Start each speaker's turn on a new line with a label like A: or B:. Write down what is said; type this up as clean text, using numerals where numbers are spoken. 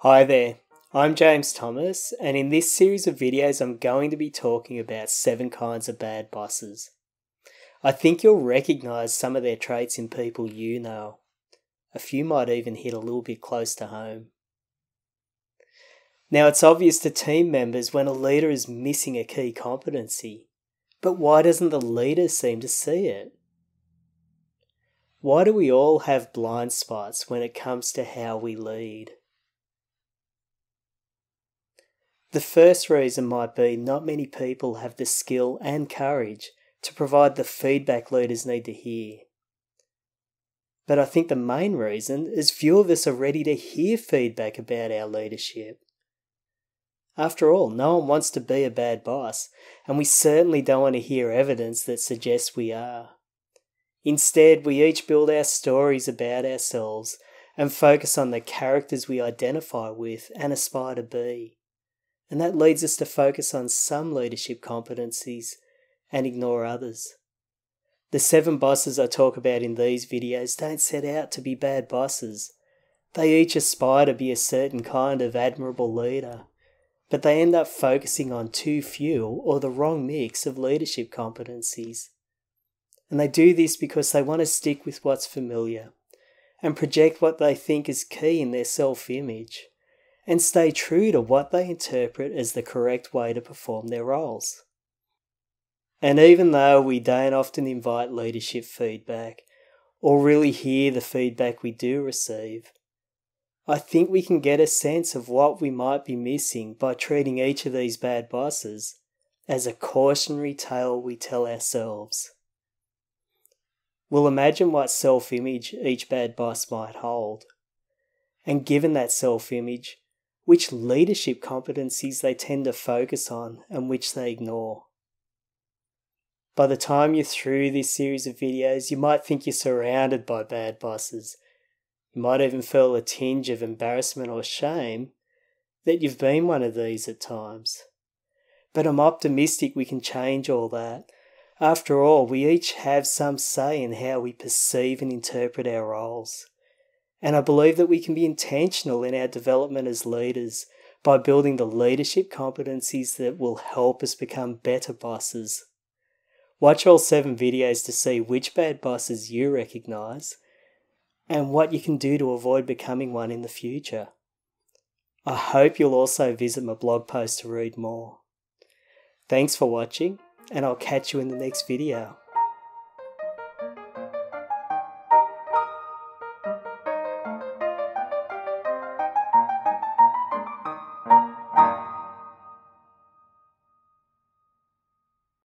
A: Hi there, I'm James Thomas, and in this series of videos I'm going to be talking about 7 kinds of bad bosses. I think you'll recognise some of their traits in people you know. A few might even hit a little bit close to home. Now, it's obvious to team members when a leader is missing a key competency, but why doesn't the leader seem to see it? Why do we all have blind spots when it comes to how we lead? The first reason might be not many people have the skill and courage to provide the feedback leaders need to hear. But I think the main reason is few of us are ready to hear feedback about our leadership. After all, no one wants to be a bad boss, and we certainly don't want to hear evidence that suggests we are. Instead, we each build our stories about ourselves and focus on the characters we identify with and aspire to be. And that leads us to focus on some leadership competencies and ignore others. The 7 bosses I talk about in these videos don't set out to be bad bosses. They each aspire to be a certain kind of admirable leader, but they end up focusing on too few or the wrong mix of leadership competencies. And they do this because they want to stick with what's familiar and project what they think is key in their self-image, and stay true to what they interpret as the correct way to perform their roles. And even though we don't often invite leadership feedback, or really hear the feedback we do receive, I think we can get a sense of what we might be missing by treating each of these bad bosses as a cautionary tale we tell ourselves. We'll imagine what self-image each bad boss might hold, and given that self-image, which leadership competencies they tend to focus on and which they ignore. By the time you're through this series of videos, you might think you're surrounded by bad bosses. You might even feel a tinge of embarrassment or shame that you've been one of these at times. But I'm optimistic we can change all that. After all, we each have some say in how we perceive and interpret our roles. And I believe that we can be intentional in our development as leaders by building the leadership competencies that will help us become better bosses. Watch all 7 videos to see which bad bosses you recognise and what you can do to avoid becoming one in the future. I hope you'll also visit my blog post to read more. Thanks for watching, and I'll catch you in the next video.